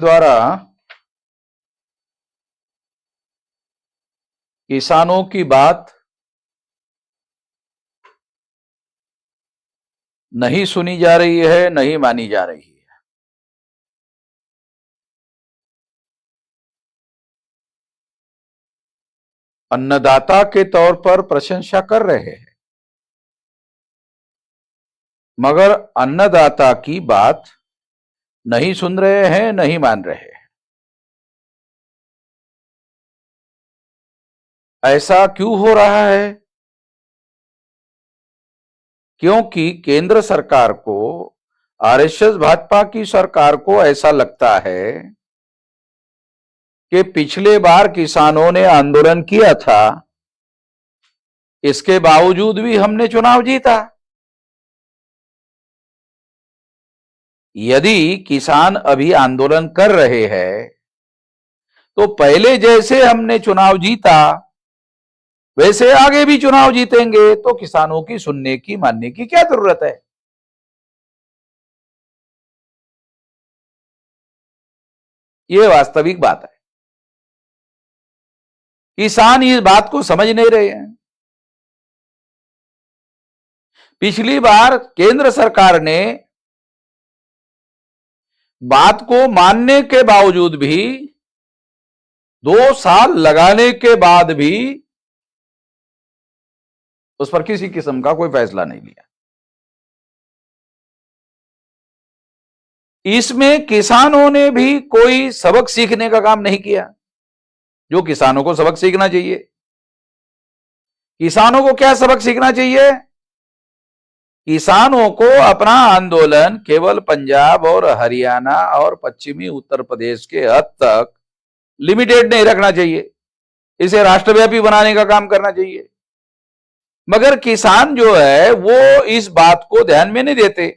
द्वारा किसानों की बात नहीं सुनी जा रही है, नहीं मानी जा रही है। अन्नदाता के तौर पर प्रशंसा कर रहे हैं, मगर अन्नदाता की बात नहीं सुन रहे हैं, नहीं मान रहे हैं। ऐसा क्यों हो रहा है? क्योंकि केंद्र सरकार को, आरएसएस भाजपा की सरकार को ऐसा लगता है कि पिछले बार किसानों ने आंदोलन किया था, इसके बावजूद भी हमने चुनाव जीता। यदि किसान अभी आंदोलन कर रहे हैं तो पहले जैसे हमने चुनाव जीता वैसे आगे भी चुनाव जीतेंगे, तो किसानों की सुनने की, मानने की क्या जरूरत है? यह वास्तविक बात है। किसान इस बात को समझ नहीं रहे हैं। पिछली बार केंद्र सरकार ने बात को मानने के बावजूद भी, 2 साल लगाने के बाद भी उस पर किसी किस्म का कोई फैसला नहीं लिया। इसमें किसानों ने भी कोई सबक सीखने का काम नहीं किया, जो किसानों को सबक सीखना चाहिए। किसानों को क्या सबक सीखना चाहिए? किसानों को अपना आंदोलन केवल पंजाब और हरियाणा और पश्चिमी उत्तर प्रदेश के हद तक लिमिटेड नहीं रखना चाहिए, इसे राष्ट्रव्यापी बनाने का काम करना चाहिए। मगर किसान जो है वो इस बात को ध्यान में नहीं देते।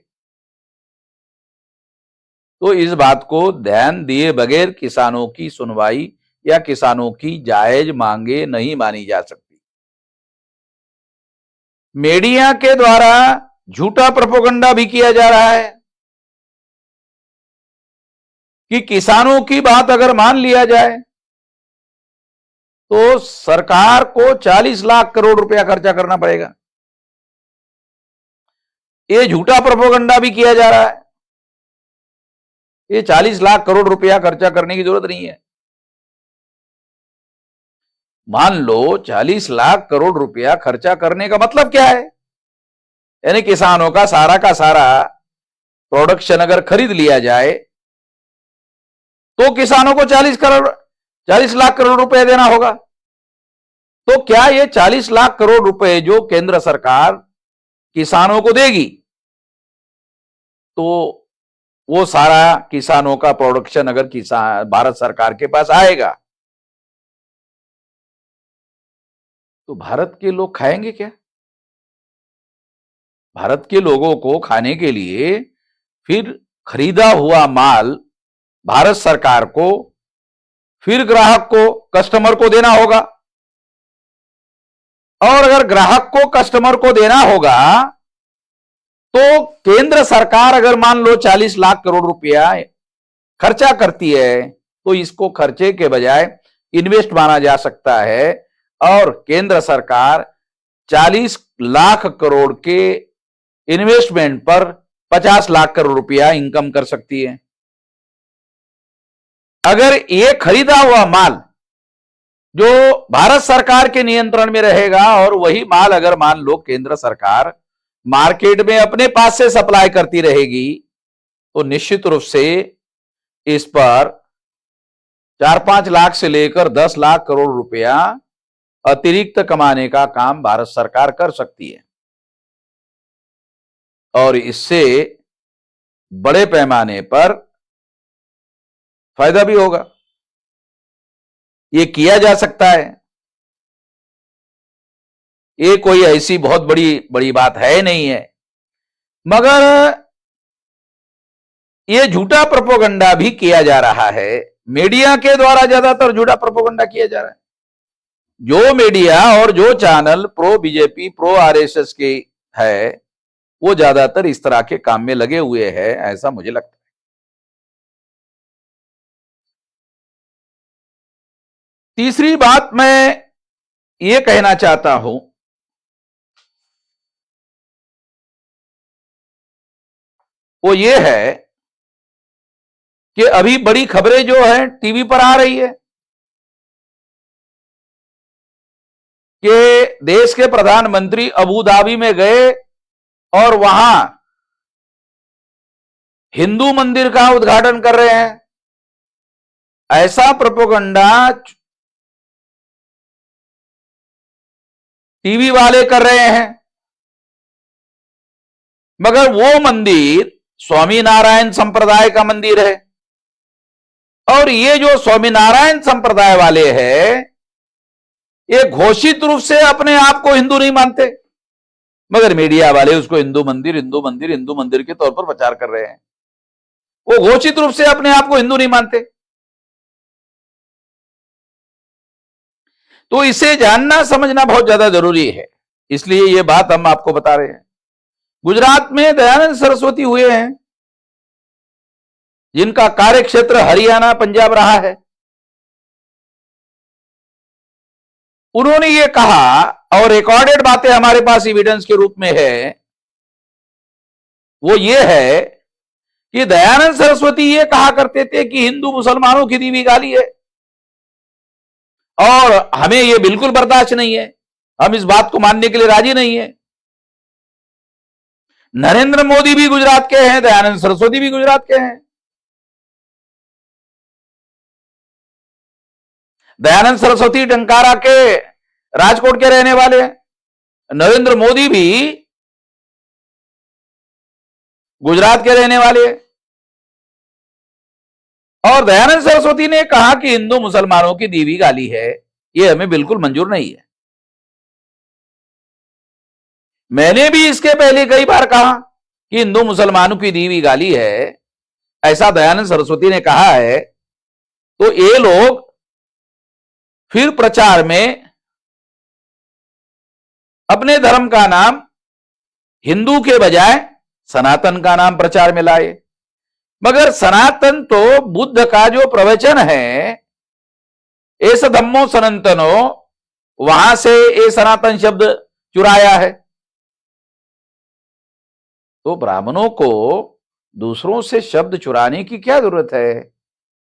तो इस बात को ध्यान दिए बगैर किसानों की सुनवाई या किसानों की जायज मांगे नहीं मानी जा सकती। मीडिया के द्वारा झूठा प्रोपेगेंडा भी किया जा रहा है कि किसानों की बात अगर मान लिया जाए तो सरकार को 40 लाख करोड़ रुपया खर्चा करना पड़ेगा। यह झूठा प्रोपेगेंडा भी किया जा रहा है। ये 40 लाख करोड़ रुपया खर्चा करने की जरूरत नहीं है। मान लो 40 लाख करोड़ रुपया खर्चा करने का मतलब क्या है? यानी किसानों का सारा प्रोडक्शन अगर खरीद लिया जाए तो किसानों को 40 लाख करोड़ रुपए देना होगा। तो क्या ये 40 लाख करोड़ रुपए जो केंद्र सरकार किसानों को देगी, तो वो सारा किसानों का प्रोडक्शन अगर किसान भारत सरकार के पास आएगा तो भारत के लोग खाएंगे क्या? भारत के लोगों को खाने के लिए फिर खरीदा हुआ माल भारत सरकार को, फिर ग्राहक को, कस्टमर को देना होगा। और अगर ग्राहक को, कस्टमर को देना होगा तो केंद्र सरकार अगर मान लो 40 लाख करोड़ रुपया खर्चा करती है तो इसको खर्चे के बजाय इन्वेस्ट माना जा सकता है और केंद्र सरकार 40 लाख करोड़ के इन्वेस्टमेंट पर 50 लाख करोड़ रुपया इनकम कर सकती है। अगर ये खरीदा हुआ माल जो भारत सरकार के नियंत्रण में रहेगा और वही माल अगर मान लो केंद्र सरकार मार्केट में अपने पास से सप्लाई करती रहेगी तो निश्चित रूप से इस पर 4-5 लाख से लेकर 10 लाख करोड़ रुपया अतिरिक्त कमाने का काम भारत सरकार कर सकती है और इससे बड़े पैमाने पर फायदा भी होगा। ये किया जा सकता है। ये कोई ऐसी बहुत बड़ी बात है नहीं है, मगर ये झूठा प्रोपेगेंडा भी किया जा रहा है। मीडिया के द्वारा ज्यादातर झूठा प्रोपेगेंडा किया जा रहा है। जो मीडिया और जो channel pro BJP, pro RSS के है, वो ज्यादातर इस तरह के काम में लगे हुए हैं, ऐसा मुझे लगता है। तीसरी बात मैं ये कहना चाहता हूं, वो ये है कि अभी बड़ी खबरें जो हैं टीवी पर आ रही है कि देश के प्रधानमंत्री अबू धाबी में गए और वहां हिंदू मंदिर का उद्घाटन कर रहे हैं। ऐसा प्रोपेगेंडा टीवी वाले कर रहे हैं, मगर वो मंदिर स्वामीनारायण संप्रदाय का मंदिर है और ये जो स्वामीनारायण संप्रदाय वाले हैं ये घोषित रूप से अपने आप को हिंदू नहीं मानते, मगर मीडिया वाले उसको हिंदू मंदिर हिंदू मंदिर हिंदू मंदिर के तौर पर प्रचार कर रहे हैं। वो घोषित रूप से अपने आप को हिंदू नहीं मानते। तो इसे जानना समझना बहुत ज्यादा जरूरी है, इसलिए ये बात हम आपको बता रहे हैं। गुजरात में दयानंद सरस्वती हुए हैं जिनका कार्य क्षेत्र हरियाणा पंजाब रहा है। उन्होंने ये कहा और रिकॉर्डेड बातें हमारे पास एविडेंस के रूप में है, वो ये है कि दयानंद सरस्वती ये कहा करते थे कि हिंदू मुसलमानों की दी हुई गाली है और हमें ये बिल्कुल बर्दाश्त नहीं है, हम इस बात को मानने के लिए राजी नहीं है। नरेंद्र मोदी भी गुजरात के हैं, दयानंद सरस्वती भी गुजरात के हैं। दयानंद सरस्वती टंकारा के राजकोट के रहने वाले हैं, नरेंद्र मोदी भी गुजरात के रहने वाले हैं। और दयानंद सरस्वती ने कहा कि हिंदू मुसलमानों की दी हुई गाली है, ये हमें बिल्कुल मंजूर नहीं है। मैंने भी इसके पहले कई बार कहा कि हिंदू मुसलमानों की दी हुई गाली है, ऐसा दयानंद सरस्वती ने कहा है। तो ये लोग फिर प्रचार में अपने धर्म का नाम हिंदू के बजाय सनातन का नाम प्रचार में लाए, मगर सनातन तो बुद्ध का जो प्रवचन है एस धम्मो सनातनो, वहां से ये सनातन शब्द चुराया है। तो ब्राह्मणों को दूसरों से शब्द चुराने की क्या जरूरत है?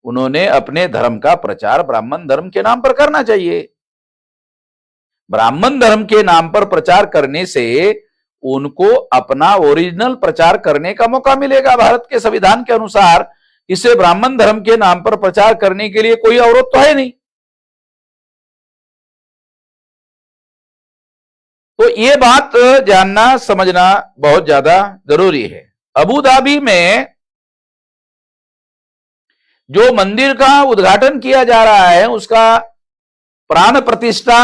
उन्होंने अपने धर्म का प्रचार ब्राह्मण धर्म के नाम पर करना चाहिए। ब्राह्मण धर्म के नाम पर प्रचार करने से उनको अपना ओरिजिनल प्रचार करने का मौका मिलेगा। भारत के संविधान के अनुसार इसे ब्राह्मण धर्म के नाम पर प्रचार करने के लिए कोई अवरोध तो है नहीं। तो ये बात जानना समझना बहुत ज्यादा जरूरी है। अबू धाबी में जो मंदिर का उद्घाटन किया जा रहा है उसका प्राण प्रतिष्ठा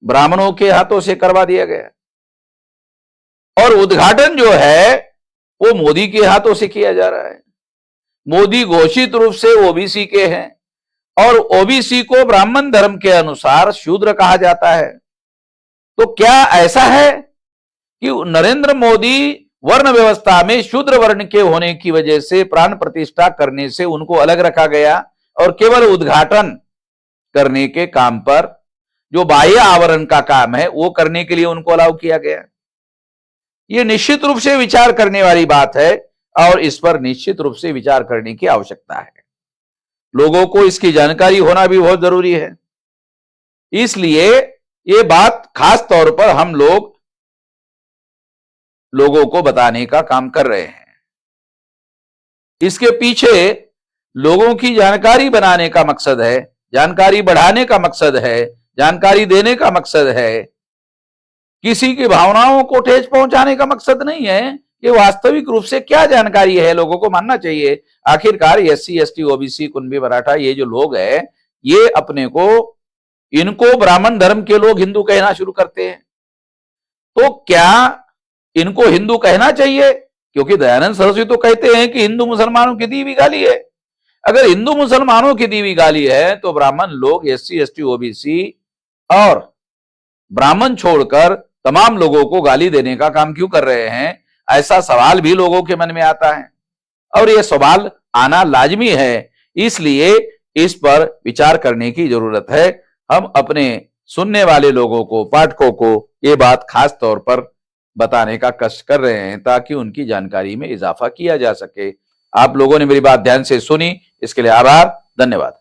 ब्राह्मणों के हाथों से करवा दिया गया और उद्घाटन जो है वो मोदी के हाथों से किया जा रहा है। मोदी घोषित रूप से ओबीसी के हैं और ओबीसी को ब्राह्मण धर्म के अनुसार शूद्र कहा जाता है। तो क्या ऐसा है कि नरेंद्र मोदी वर्ण व्यवस्था में शूद्र वर्ण के होने की वजह से प्राण प्रतिष्ठा करने से उनको अलग रखा गया और केवल उद्घाटन करने के काम पर जो बाह्य आवरण का काम है वो करने के लिए उनको अलाउ किया गया? ये निश्चित रूप से विचार करने वाली बात है और इस पर निश्चित रूप से विचार करने की आवश्यकता है। लोगों को इसकी जानकारी होना भी बहुत जरूरी है। इसलिए ये बात खास तौर पर हम लोगों को बताने का काम कर रहे हैं। इसके पीछे लोगों की जानकारी बनाने का मकसद है, जानकारी बढ़ाने का मकसद है, जानकारी देने का मकसद है। किसी की भावनाओं को ठेस पहुंचाने का मकसद नहीं है कि वास्तविक रूप से क्या जानकारी है लोगों को मानना चाहिए। आखिरकार एससी एसटी ओबीसी कुंभी मराठा ये जो लोग हैं ये अपने को इनको ब्राह्मण धर्म के लोग हिंदू कहना शुरू करते हैं। तो क्या इनको हिंदू कहना चाहिए? क्योंकि दयानंद सरस्वती तो कहते हैं कि हिंदू मुसलमानों की दी हुई गाली है। अगर हिंदू मुसलमानों की दी हुई गाली है तो ब्राह्मण लोग एससी एसटी ओबीसी और ब्राह्मण छोड़कर तमाम लोगों को गाली देने का काम क्यों कर रहे हैं? ऐसा सवाल भी लोगों के मन में आता है और यह सवाल आना लाजमी है। इसलिए इस पर विचार करने की जरूरत है। हम अपने सुनने वाले लोगों को, पाठकों को ये बात खास तौर पर बताने का कष्ट कर रहे हैं ताकि उनकी जानकारी में इजाफा किया जा सके। आप लोगों ने मेरी बात ध्यान से सुनी, इसके लिए आभार, धन्यवाद।